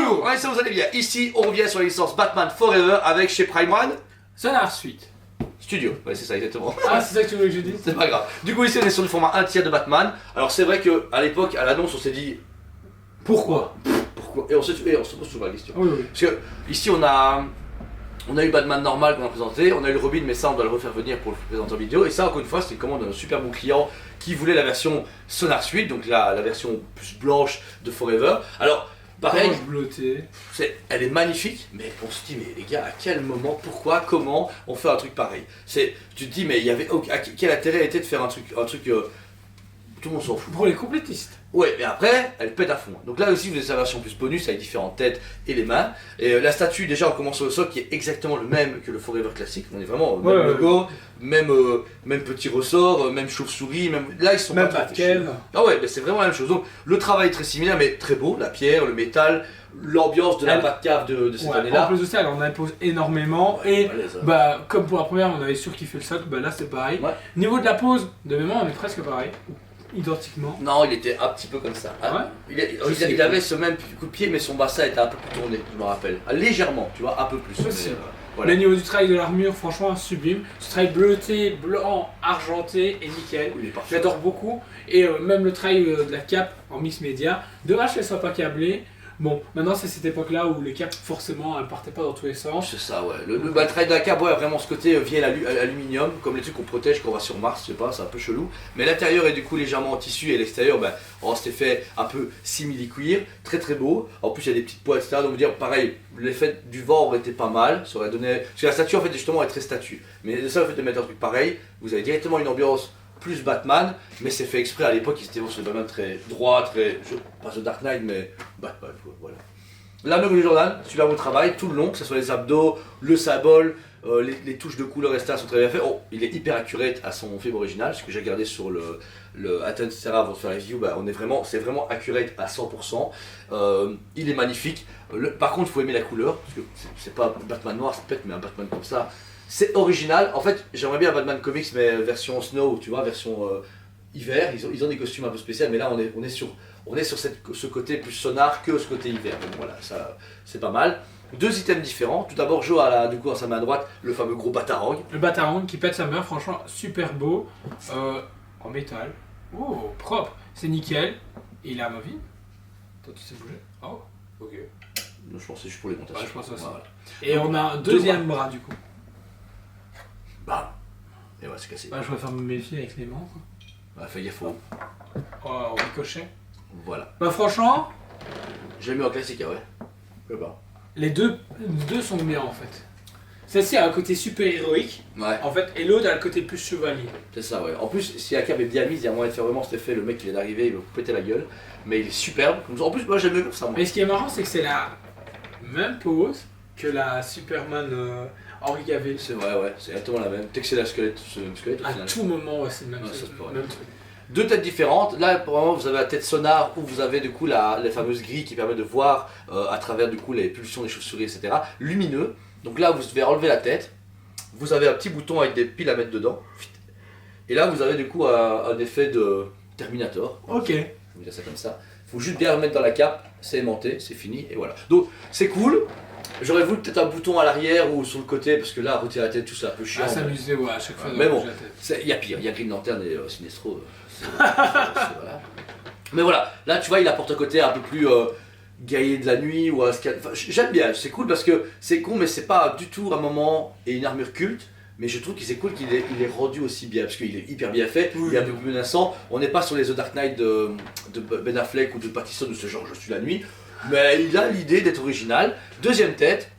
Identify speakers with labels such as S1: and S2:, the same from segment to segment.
S1: Bonjour, ouais, ça vous allez bien. Ici, on revient sur la licence Batman Forever avec chez Prime One
S2: Sonar Suite.
S1: Studio. Ouais, c'est ça exactement.
S2: Ah, c'est ça que tu voulais que je dise?
S1: C'est pas grave. Du coup, ici, on est sur le format 1/3 de Batman. Alors, c'est vrai qu'à l'époque, à l'annonce, on s'est dit
S2: Pourquoi?
S1: pourquoi. Et on se pose souvent la question.
S2: Oui, oui.
S1: Parce que ici, on a eu Batman normal qu'on a présenté, on a eu le Robin, mais ça, on doit le refaire venir pour le présenter en vidéo. Et ça, encore une fois, c'est une commande d'un super bon client qui voulait la version Sonar Suite, donc la version plus blanche de Forever. Alors, pareil,
S2: Orange bleuté.
S1: elle est magnifique, mais on se dit, mais les gars, à quel moment, pourquoi, comment on fait un truc pareil? Tu te dis, mais il y avait quel intérêt était de faire un truc tout le monde s'en fout.
S2: Pour les complétistes.
S1: Ouais, mais après, elle pète à fond. Donc là aussi, vous avez sa version plus bonus avec différentes têtes et les mains. Et la statue, déjà, on commence sur le socle qui est exactement le même que le Forever classique. On est vraiment au même logo, même petit ressort, même chauve-souris, même. Là, ils sont
S2: Même
S1: pas
S2: Batcave.
S1: Ah ouais, mais c'est vraiment la même chose. Donc le travail est très similaire, mais très beau. La pierre, le métal, l'ambiance de la Batcave de cette année-là.
S2: En plus de ça, elle en impose énormément.
S1: Ouais,
S2: Et
S1: allez, ça.
S2: bah, comme pour la première, on avait surkiffé le socle, bah là c'est pareil.
S1: Ouais.
S2: Niveau de la pose, de mémoire, on est presque pareil. Identiquement.
S1: Non, il était un petit peu comme ça.
S2: Ah
S1: Il avait ce même coup de pied, mais son bassin était un peu plus tourné, je me rappelle. Légèrement, tu vois, un peu plus.
S2: Possible.
S1: Voilà.
S2: Le niveau du travail de l'armure, franchement, sublime. Ce travail bleuté, blanc, argenté et nickel.
S1: Il est parfait.
S2: J'adore beaucoup. Et même le travail de la cape en mix média. Dommage qu'elle soit pas câblée. Bon, maintenant c'est cette époque-là où les capes, forcément, elles partaient pas dans tous les sens.
S1: C'est ça, ouais. Le travail de la cape, ouais, vraiment ce côté vieil aluminium, comme les trucs qu'on protège quand on va sur Mars, je sais pas, c'est un peu chelou. Mais l'intérieur est du coup légèrement en tissu et l'extérieur, ben, cet effet un peu simili-cuir, très très beau. En plus, il y a des petites poils, etc. Donc, dire pareil, l'effet du vent aurait été pas mal. Ça aurait donné. Parce que la statue, en fait, justement, est très statue. Mais le seul fait de mettre un truc pareil, vous avez directement une ambiance plus Batman, mais c'est fait exprès à l'époque, ils étaient sur le Batman très droit, pas The Dark Knight, mais Batman, voilà. L'armure de Jordan, super beau travail, tout le long, que ce soit les abdos, le symbole, les touches de couleur, etc. sont très bien faits. Oh, il est hyper accurate à son film original, ce que j'ai regardé sur le Athens, etc. avant de faire la review, bah, c'est vraiment accurate à 100%. Il est magnifique. Par contre, il faut aimer la couleur, parce que c'est pas un Batman noir, c'est peut-être, mais un Batman comme ça. C'est original. En fait, j'aimerais bien un Batman Comics, mais version snow, tu vois, version hiver. Ils ont des costumes un peu spéciaux, mais là, on est sur ce côté plus sonar que ce côté hiver. Donc voilà, ça, c'est pas mal. Deux items différents. Tout d'abord, Joe a du coup à sa main droite le fameux gros Batarang.
S2: Le Batarang qui pète sa mère, franchement, super beau. En métal. Oh, propre. C'est nickel. Et il est amovible. Toi, tu sais bouger. Oh, ok.
S1: Je pense que c'est juste pour les montages.
S2: Ouais, je pense aussi.
S1: Voilà.
S2: Et on a un deuxième bras du coup.
S1: Bah. Et ouais, c'est cassé.
S2: Bah, je préfère me méfier avec les mains.
S1: Bah, fais gaffe.
S2: Oh, au ricochet.
S1: Voilà.
S2: Bah, franchement,
S1: J'ai mis en classique, ah ouais. Je sais pas.
S2: les deux sont bien en fait. Celle-ci a un côté super héroïque,
S1: Ouais,
S2: en fait, et l'autre a le côté plus chevalier.
S1: c'est ça, ouais. En plus, si la cape est bien mise, il y a moyen de faire vraiment cet effet. Le mec, il vient d'arriver, il va vous péter la gueule. Mais il est superbe. En plus, moi, j'aime mieux comme ça, moi.
S2: Mais ce qui est marrant, c'est que c'est la même pose que la Superman Henry Cavill.
S1: C'est vrai, ouais, c'est exactement la même. Dès que c'est ce même squelette au
S2: À
S1: final.
S2: tout moment, ouais, c'est le même,
S1: Ouais, ça, c'est pareil.
S2: même truc.
S1: Deux têtes différentes. Là, pour le moment, vous avez la tête sonar où vous avez du coup les fameuses grilles qui permettent de voir à travers du coup les pulsions des chauves-souris, etc. Lumineux. Donc là, vous devez enlever la tête. Vous avez un petit bouton avec des piles à mettre dedans. Et là, vous avez du coup un effet de Terminator.
S2: Ok.
S1: Je vais vous dire ça comme ça. Il faut juste bien remettre dans la cape. C'est aimanté, c'est fini et voilà. Donc c'est cool. J'aurais voulu peut-être un bouton à l'arrière ou sur le côté parce que là, retirer la tête, tout ça un peu chiant.
S2: À s'amuser, ouais, à chaque fois.
S1: Mais
S2: de
S1: bon,
S2: bouger la tête.
S1: il y a pire, il y a Green Lantern et Sinestro. Voilà. Mais voilà, là tu vois, il apporte un côté un peu plus guerrier de la nuit ou enfin, j'aime bien, c'est cool parce que c'est con, mais c'est pas du tout un moment et une armure culte. Mais je trouve que c'est cool qu'il est rendu aussi bien parce qu'il est hyper bien fait,
S2: Oui,
S1: il est un peu plus menaçant. On n'est pas sur les The Dark Knight de Ben Affleck ou de Pattinson de ce genre, je suis la nuit. Mais il a l'idée d'être original. Deuxième tête,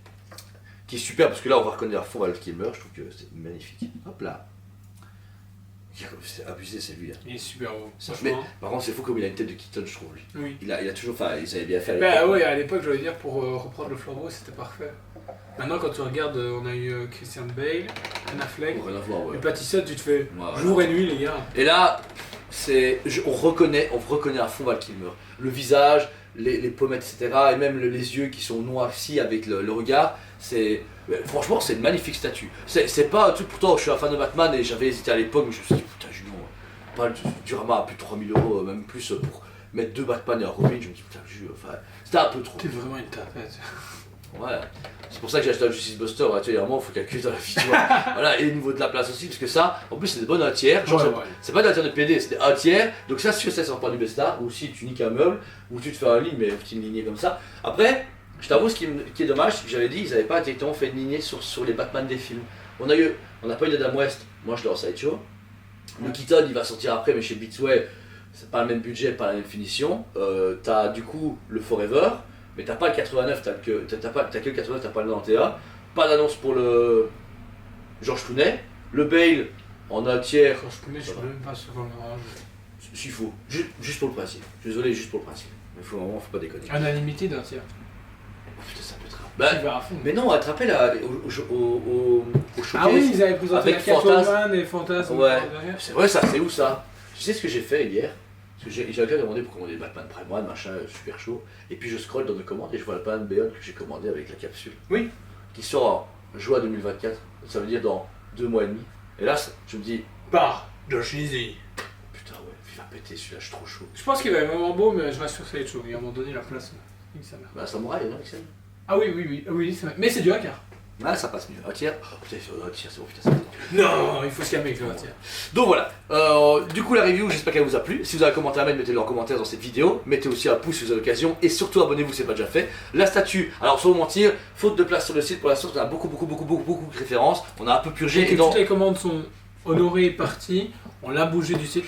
S1: qui est super parce que là on va reconnaître à fond Val Kilmer, je trouve que c'est magnifique. Hop là. C'est abusé, c'est lui. Hein.
S2: Il est super beau.
S1: Mais
S2: Franchement.
S1: par contre, c'est fou comme il a une tête de Keaton, je trouve lui.
S2: Oui.
S1: Il a toujours, enfin, ils avaient bien fait à
S2: Bah
S1: l'époque.
S2: ouais, à l'époque, j'allais dire, pour reprendre le flambeau, c'était parfait. Maintenant, quand tu regardes, on a eu Christian Bale, Ben Affleck,
S1: Rien à voir, ouais.
S2: et Pattinson, tu te fais
S1: Ouais,
S2: jour et nuit, les gars.
S1: Et là, on reconnaît à fond Val Kilmer. Le visage, les pommettes, etc. Et même les yeux qui sont noircis avec le regard. Franchement, c'est une magnifique statue. C'est pas un truc, pourtant, je suis un fan de Batman et j'avais hésité à l'époque, mais je me suis dit, putain, Julien, pas du Rama à plus de 3000 €, même plus pour mettre 2 Batman et un Robin, je me dis putain, enfin, c'était un peu trop.
S2: T'es vraiment une tapette.
S1: Ouais, c'est pour ça que j'ai acheté un Justice Buster, tu vois, il y a un moment, il faut calculer dans la vie, tu vois. Voilà, et au niveau de la place aussi, parce que ça, en plus, c'est des bonnes 1 tiers, genre, c'est pas des 1 tiers de PD, c'est des 1 tiers, donc ça, si ça sort pas du Bestar, ou si tu niques un meuble, ou tu te fais un lit, mais une petite lignée comme ça. Après, je t'avoue, ce qui est dommage, c'est que j'avais dit, ils avaient pas directement fait une lignée sur les Batman des films. On n'a pas eu d'Adam West, moi je l'ai en sideshow. Le Keaton, il va sortir après, mais chez Beatsway, c'est pas le même budget, pas la même finition. T'as du coup le Forever, mais t'as pas le 89, t'as que le 89, t'as pas le 91. Pas d'annonce pour le George Clooney. Le Bale en 1 tiers.
S2: George Clooney, je sais même pas sur le range.
S1: S'il faut, juste pour le principe. Je suis désolé, juste pour le principe. Mais faut pas déconner.
S2: Unanimité d'1 tiers.
S1: Oh, putain, ça peut être.
S2: Mais
S1: non, tu te rappelles au showcase.
S2: Ah oui, ils avaient présenté
S1: avec
S2: la Catwoman et Fantasme.
S1: Ouais, c'est vrai ça, c'est où ça? Tu sais ce que j'ai fait hier? Parce que j'ai déjà demandé pour commander Batman Prime One, machin, super chaud. Et puis je scrolle dans mes commandes et je vois le Batman Beyond que j'ai commandé avec la capsule.
S2: Oui.
S1: Qui sort en juin 2024. Ça veut dire dans 2 mois et demi. Et là, je me dis.
S2: Par Josh Easy.
S1: Putain, ouais, il va péter celui-là, je suis trop chaud.
S2: Je pense qu'il va être vraiment beau, mais je reste sur Sideshow. Il va m'en donner la place.
S1: Bah, Samouraï, non, Excel?
S2: Ah oui, c'est vrai. Mais c'est du hacker.
S1: Ah, ça passe mieux. 1 tiers. Oh putain, 1 tiers, c'est bon, putain, ça passe
S2: mieux. Non, il faut se calmer avec le 1 tiers.
S1: Donc voilà. Du coup, la review, j'espère qu'elle vous a plu. Si vous avez un commentaire à mettre, mettez-le en commentaire dans cette vidéo. Mettez aussi un pouce si vous avez l'occasion. Et surtout, abonnez-vous si ce n'est pas déjà fait. La statue, alors sans vous mentir, faute de place sur le site, pour l'instant, on a beaucoup de références. On a un peu purgé.
S2: Et toutes les commandes sont honorées et parties. On l'a bougé du site,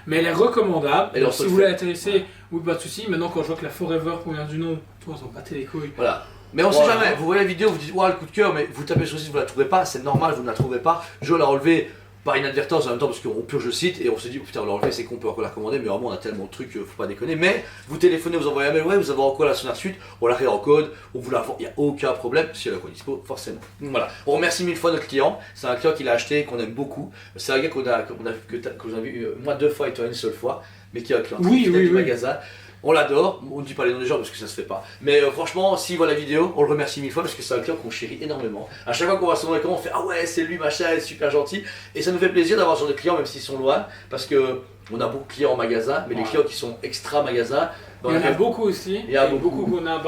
S2: mais elle est recommandable. Alors, si vous voulez l'intéresser, oui, pas de soucis. Maintenant, quand je vois que la Forever provient du nom, toi, on s'en battait les couilles.
S1: Voilà. Mais on sait jamais, vous voyez la vidéo, vous dites ouah le coup de cœur, mais vous tapez sur le site, vous la trouvez pas, c'est normal, vous ne la trouverez pas. Je l'ai enlevé par inadvertance en même temps parce qu'on purge le site et on se dit oh, putain on l'a enlevé, c'est qu'on peut encore la recommander, mais vraiment on a tellement de trucs, faut pas déconner. Mais vous téléphonez, vous envoyez un mail, ouais vous avez encore la Sonar Suite, on la réencode, on vous la vend, il n'y a aucun problème, si elle a quoi dispo, forcément. Donc voilà, on remercie 1000 fois notre client, c'est un client qui l'a acheté, qu'on aime beaucoup, c'est un gars que vous avez vu moi 2 fois et toi 1 seule fois, mais qui est un client du magasin. On l'adore, on ne dit pas les noms des gens parce que ça se fait pas. Mais franchement, s'il voit la vidéo, on le remercie 1000 fois parce que c'est un client qu'on chérit énormément. À chaque fois qu'on va sur son écran, on fait ah ouais, c'est lui, machin, il est super gentil. Et ça nous fait plaisir d'avoir ce genre de clients, même s'ils sont loin, parce que on a beaucoup de clients en magasin, mais les clients qui sont extra magasins.
S2: Il y en a beaucoup aussi. Il y a beaucoup qu'on a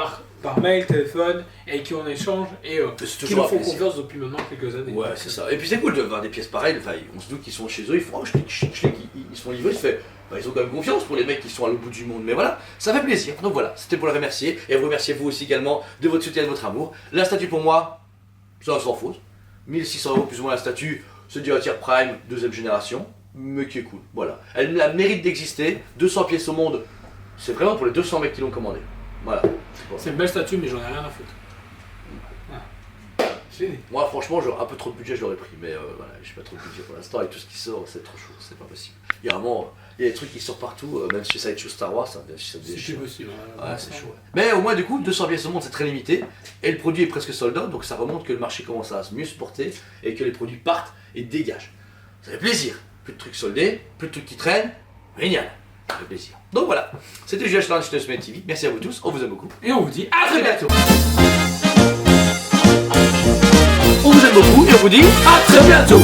S2: par mail, téléphone, et qui on échange et qui nous font confiance depuis maintenant quelques années.
S1: Ouais, c'est ça. Et puis c'est cool de voir des pièces pareilles. Enfin, on se doute qu'ils sont chez eux, ils font oh, ils se font livrer, ils ont quand même confiance pour les mecs qui sont à l'autre bout du monde. Mais voilà, ça fait plaisir. Donc voilà, c'était pour le remercier. Et vous remercier vous aussi également de votre soutien et de votre amour. La statue pour moi, ça sans faute. 1600 € plus ou moins la statue, c'est du 1 tiers Prime, 2ème génération, mais qui est cool. Voilà. Elle a le mérite d'exister. 200 pièces au monde, c'est vraiment pour les 200 mecs qui l'ont commandé. Voilà.
S2: C'est une belle statue, mais j'en ai rien à foutre.
S1: Moi franchement j'ai un peu trop de budget, je l'aurais pris, mais voilà, j'ai pas trop de budget pour l'instant et tout ce qui sort c'est trop chaud, c'est pas possible. Il y a vraiment, il y a des trucs qui sortent partout, même chez Sideshow Star Wars, ça
S2: c'est possible.
S1: Ouais, c'est chaud. Ouais. Mais au moins du coup 200 pièces au monde c'est très limité et le produit est presque sold out, donc ça remonte que le marché commence à mieux se porter et que les produits partent et dégagent. Ça fait plaisir, plus de trucs soldés, plus de trucs qui traînent, génial. Ça fait plaisir. Donc voilà, c'était Julien Schlange de Semaine TV, merci à vous tous, on vous aime beaucoup
S2: et on vous dit à très bientôt.
S1: On vous aime beaucoup et on vous dit à très bientôt.